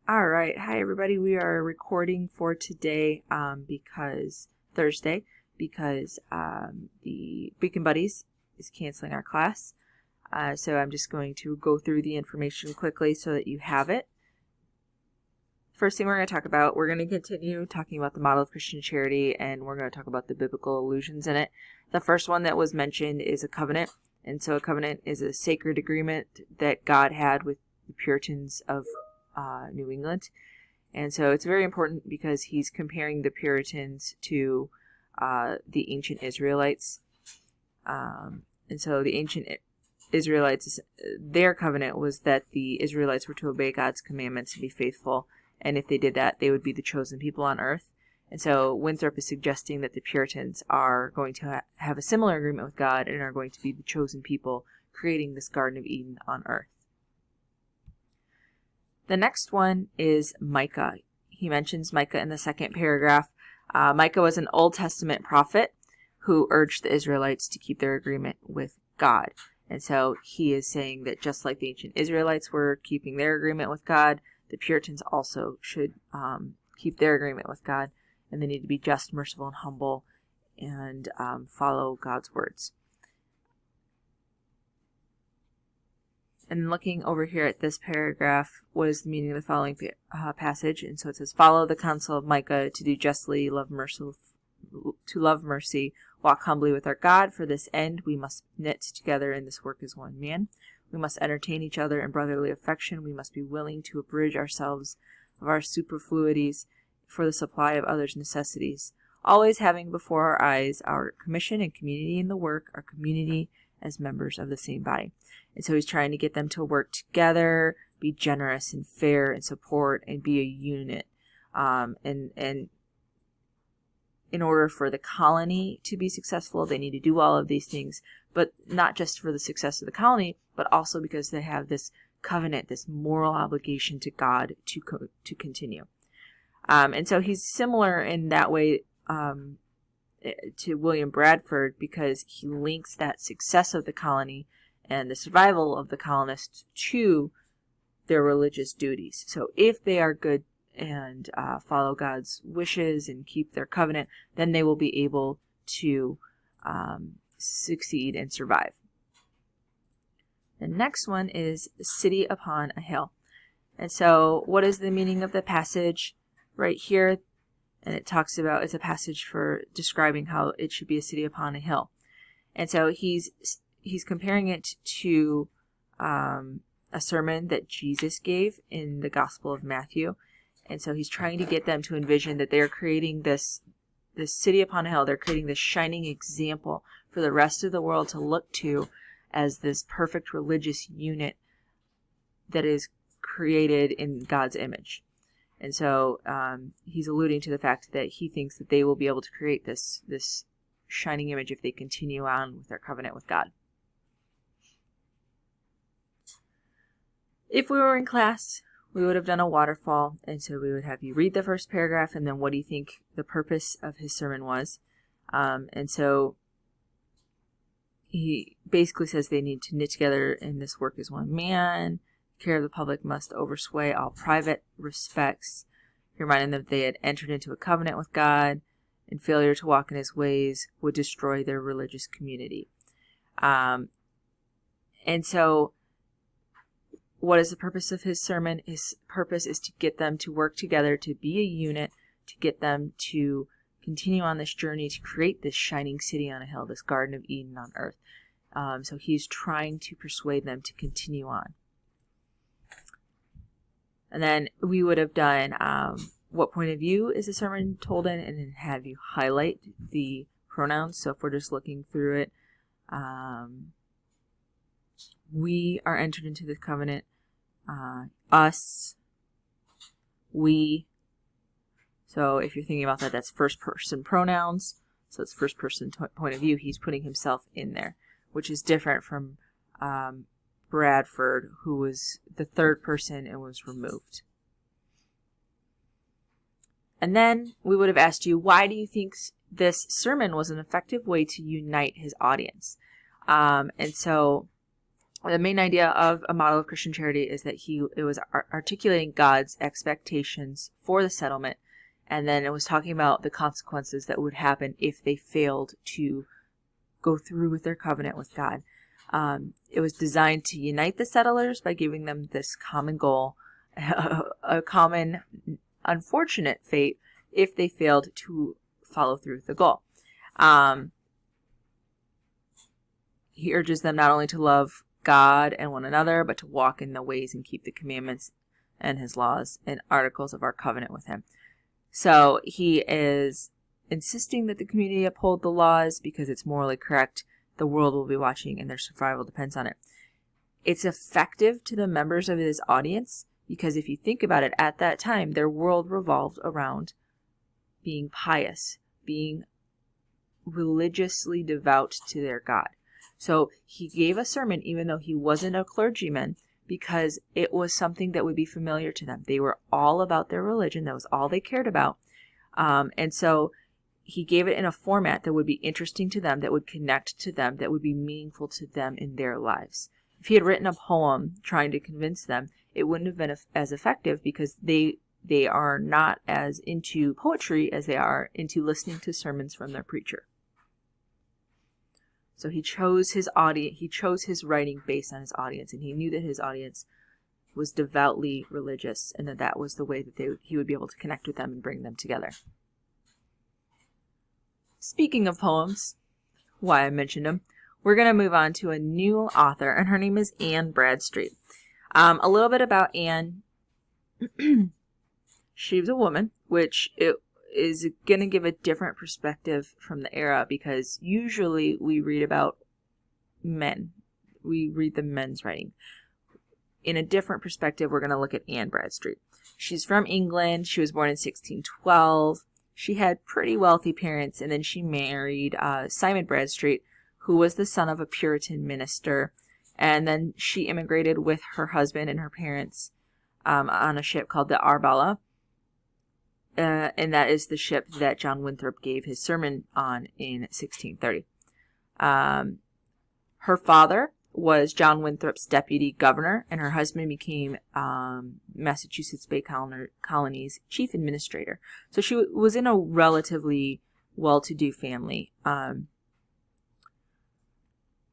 All right. Hi, everybody. We are recording for today because Thursday, because the Beacon Buddies is canceling our class. So I'm just going to go through the information quickly so that you have it. First thing we're going to talk about, we're going to continue talking about the model of Christian charity, and we're going to talk about the biblical allusions in it. The first one that was mentioned is a covenant. And so a covenant is a sacred agreement that God had with the Puritans of New England. And so it's very important because he's comparing the Puritans to the ancient Israelites. And so the ancient Israelites, their covenant was that the Israelites were to obey God's commandments and be faithful. And if they did that, they would be the chosen people on earth. And so Winthrop is suggesting that the Puritans are going to have a similar agreement with God and are going to be the chosen people, creating this Garden of Eden on earth. The next one is Micah. He mentions Micah in the second paragraph. Micah was an Old Testament prophet who urged the Israelites to keep their agreement with God. And so he is saying that just like the ancient Israelites were keeping their agreement with God, the Puritans also should keep their agreement with God, and they need to be just, merciful, and humble, and follow God's words. And looking over here at this paragraph, what is the meaning of the following passage? And so it says, "Follow the counsel of Micah to do justly, love mercy, walk humbly with our God. For this end, we must knit together in this work as one man. We must entertain each other in brotherly affection. We must be willing to abridge ourselves of our superfluities for the supply of others' necessities, always having before our eyes our commission and community in the work, our community as members of the same body." And so he's trying to get them to work together, be generous and fair and support and be a unit. And in order for the colony to be successful, they need to do all of these things, but not just for the success of the colony, but also because they have this covenant, this moral obligation to God to continue. And so he's similar in that way to William Bradford, because he links that success of the colony and the survival of the colonists to their religious duties. So if they are good and follow God's wishes and keep their covenant, then they will be able to succeed and survive. The next one is city upon a hill. And so what is the meaning of the passage right here? And it talks about, it's a passage for describing how it should be a city upon a hill. And so he's comparing it to a sermon that Jesus gave in the Gospel of Matthew. And so he's trying to get them to envision that they are creating this city upon a hill. They're creating this shining example for the rest of the world to look to as this perfect religious unit that is created in God's image. And so he's alluding to the fact that he thinks that they will be able to create this shining image if they continue on with their covenant with God. If we were in class, we would have done a waterfall, and so we would have you read the first paragraph, and then what do you think the purpose of his sermon was? And so he basically says they need to knit together in this work as one man. Care of the public must oversway all private respects. He reminded them that they had entered into a covenant with God, and failure to walk in his ways would destroy their religious community. And so what is the purpose of his sermon? His purpose is to get them to work together, to be a unit, to get them to continue on this journey to create this shining city on a hill, this Garden of Eden on earth. So he's trying to persuade them to continue on. And then we would have done what point of view is the sermon told in, and then have you highlight the pronouns. So if we're just looking through it, we are entered into the covenant. Us, we. So if you're thinking about that, that's first person pronouns. So it's first person point of view. He's putting himself in there, which is different from Bradford, who was the third person and was removed. And then we would have asked you, why do you think this sermon was an effective way to unite his audience? And so The main idea of a model of Christian charity is that it was articulating God's expectations for the settlement, and then it was talking about the consequences that would happen if they failed to go through with their covenant with God. It was designed to unite the settlers by giving them this common goal, a common unfortunate fate if they failed to follow through with the goal. He urges them not only to love God and one another, but to walk in the ways and keep the commandments and his laws and articles of our covenant with him. So he is insisting that the community uphold the laws because it's morally correct. The world will be watching and their survival depends on it. It's effective to the members of his audience because if you think about it, at that time, their world revolved around being pious, being religiously devout to their God. So he gave a sermon, even though he wasn't a clergyman, because it was something that would be familiar to them. They were all about their religion. That was all they cared about. And so he gave it in a format that would be interesting to them, that would connect to them, that would be meaningful to them in their lives. If he had written a poem trying to convince them, it wouldn't have been as effective because they are not as into poetry as they are into listening to sermons from their preacher. So he chose his audience, he chose his writing based on his audience, and he knew that his audience was devoutly religious and that was the way that he would be able to connect with them and bring them together. Speaking of poems, why I mentioned them, we're going to move on to a new author, and her name is Anne Bradstreet. A little bit about Anne. She was a woman, which it is going to give a different perspective from the era because usually we read about men. We read the men's writing. In a different perspective, we're going to look at Anne Bradstreet. She's from England. She was born in 1612. She had pretty wealthy parents, and then she married Simon Bradstreet, who was the son of a Puritan minister. And then she immigrated with her husband and her parents on a ship called the Arbella. And that is the ship that John Winthrop gave his sermon on in 1630. Her father was John Winthrop's deputy governor, and her husband became Massachusetts Bay Colony's chief administrator. So she was in a relatively well-to-do family.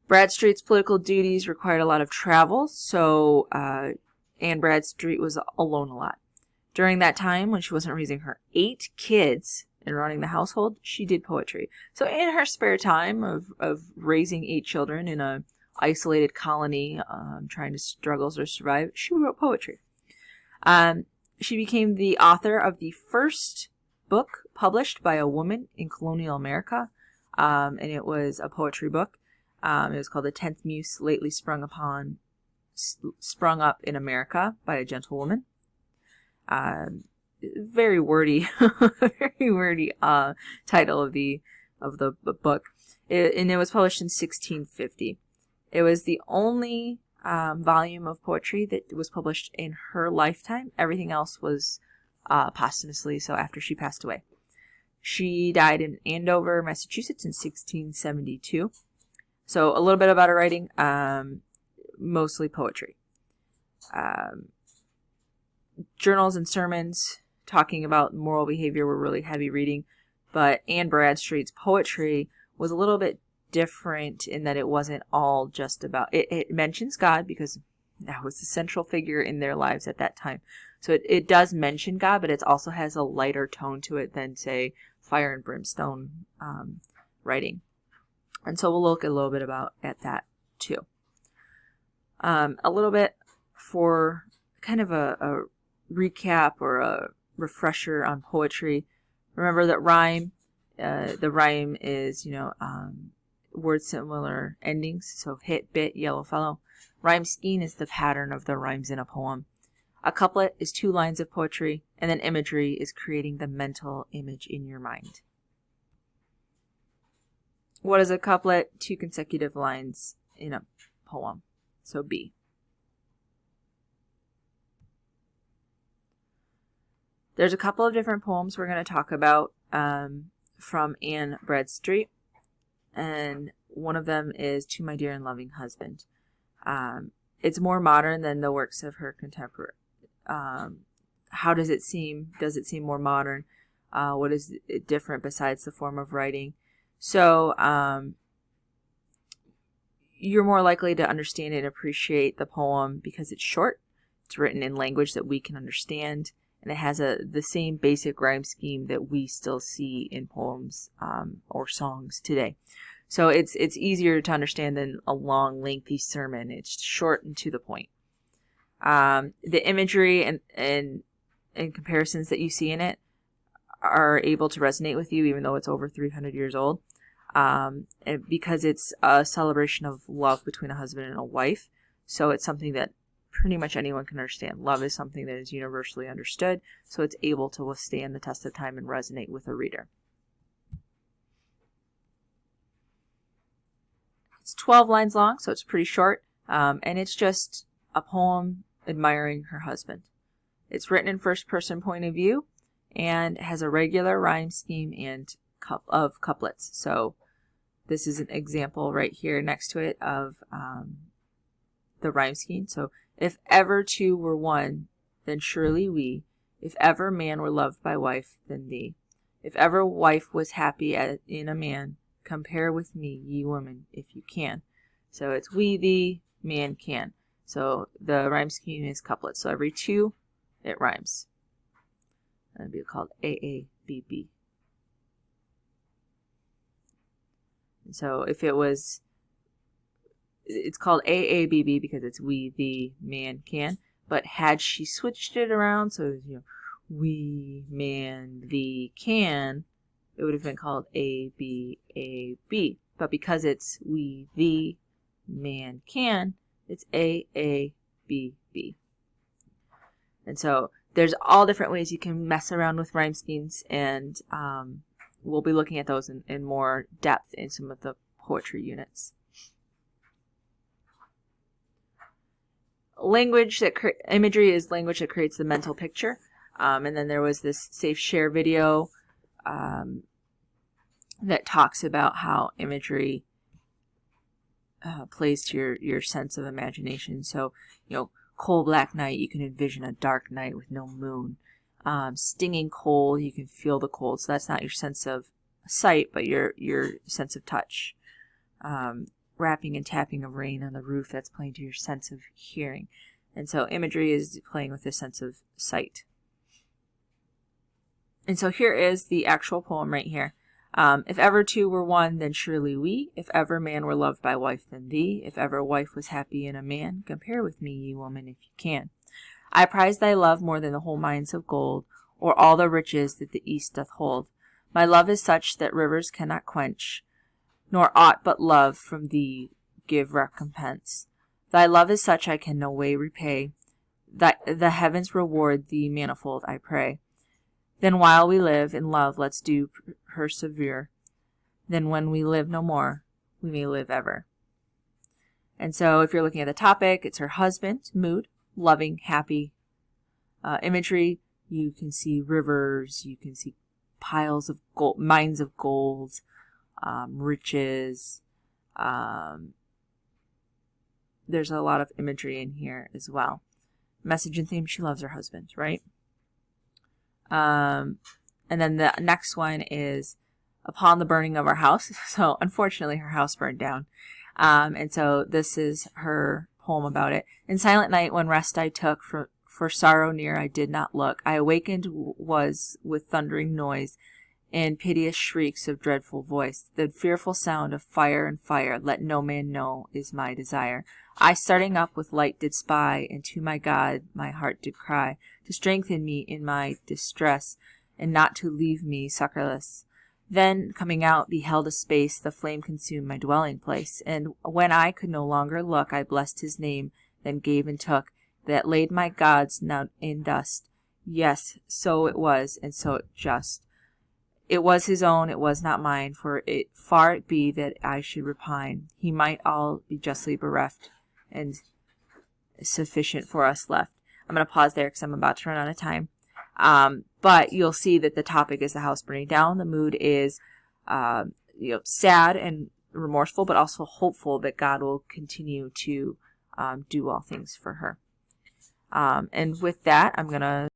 Bradstreet's political duties required a lot of travel, so Anne Bradstreet was alone a lot. During that time, when she wasn't raising her 8 kids and running the household, she did poetry. So in her spare time of raising 8 children in a isolated colony, trying to struggle or survive, she wrote poetry. She became the author of the first book published by a woman in colonial America, and it was a poetry book. It was called The 10th Muse Lately Sprung Up in America by a Gentlewoman. Very wordy, very wordy title of the book. And it was published in 1650. It was the only volume of poetry that was published in her lifetime. Everything else was posthumously, so after she passed away. She died in Andover, Massachusetts in 1672. So a little bit about her writing, mostly poetry. Journals and sermons talking about moral behavior were really heavy reading, but Anne Bradstreet's poetry was a little bit different in that it wasn't all just about it mentions God because that was the central figure in their lives at that time. So it does mention God, but it also has a lighter tone to it than, say, Fire and Brimstone writing. And so we'll look a little bit at that too. A little bit for kind of a recap or a refresher on poetry. Remember that rhyme. The rhyme is, word similar endings. So hit, bit, yellow fellow. Rhyme scheme is the pattern of the rhymes in a poem. A couplet is 2 lines of poetry, and then imagery is creating the mental image in your mind. What is a couplet? 2 consecutive lines in a poem. So B. There's a couple of different poems we're going to talk about from Anne Bradstreet, and one of them is To My Dear and Loving Husband. It's more modern than the works of her contemporary. How does it seem? Does it seem more modern? What is it different besides the form of writing? So you're more likely to understand and appreciate the poem because it's short. It's written in language that we can understand, and it has the same basic rhyme scheme that we still see in poems or songs today. So it's easier to understand than a long, lengthy sermon. It's short and to the point. The imagery and comparisons that you see in it are able to resonate with you, even though it's over 300 years old. And because it's a celebration of love between a husband and a wife. So it's something that pretty much anyone can understand. Love is something that is universally understood, so it's able to withstand the test of time and resonate with a reader. It's 12 lines long, so it's pretty short, and it's just a poem admiring her husband. It's written in first-person point of view and has a regular rhyme scheme and of couplets. So this is an example right here next to it of the rhyme scheme. So, if ever two were one, then surely we. If ever man were loved by wife, then thee. If ever wife was happy in a man, compare with me, ye women, if you can. So it's we, thee, man, can. So the rhyme scheme is couplets. So every two, it rhymes. That'd be called AABB. And so if it was, it's called AABB because it's we, thee, man, can. But had she switched it around, so it was, we, man, thee, can, it would have been called ABAB. But because it's we, thee, man, can, it's AABB. And so there's all different ways you can mess around with rhyme schemes, and we'll be looking at those in more depth in some of the poetry units. Imagery is language that creates the mental picture. And then there was this Safe Share video that talks about how imagery plays to your sense of imagination. So, cold black night, you can envision a dark night with no moon. Stinging cold, you can feel the cold. So that's not your sense of sight, but your sense of touch. Rapping and tapping of rain on the roof, that's playing to your sense of hearing. And so imagery is playing with the sense of sight. And so here is the actual poem right here. If ever two were one, then surely we. If ever man were loved by wife, then thee. If ever wife was happy in a man, compare with me, ye woman, if you can. I prize thy love more than the whole mines of gold, or all the riches that the east doth hold. My love is such that rivers cannot quench, nor aught but love from thee give recompense. Thy love is such I can no way repay. The heavens reward thee manifold, I pray. Then while we live in love, let's do persevere. Then when we live no more, we may live ever. And so if you're looking at the topic, it's her husband, mood, loving, happy. Imagery, you can see rivers, you can see piles of gold, mines of gold, riches. There's a lot of imagery in here as well. Message and theme, she loves her husband, right? And then the next one is upon the burning of our house. So unfortunately her house burned down. And so this is her poem about it. In silent night when rest I took, for sorrow near I did not look. I awakened was with thundering noise and piteous shrieks of dreadful voice. The fearful sound of fire and fire, let no man know, is my desire. I starting up with light did spy, and to my God my heart did cry, to strengthen me in my distress, and not to leave me succorless. Then, coming out, beheld a space, the flame consumed my dwelling place, and when I could no longer look, I blessed his name, then gave and took, that laid my gods now in dust. Yes, so it was, and so it just. It was his own, it was not mine, for it far it be that I should repine. He might all be justly bereft, and sufficient for us left. I'm going to pause there because I'm about to run out of time. But you'll see that the topic is the house burning down. The mood is sad and remorseful, but also hopeful that God will continue to do all things for her. And with that, I'm going to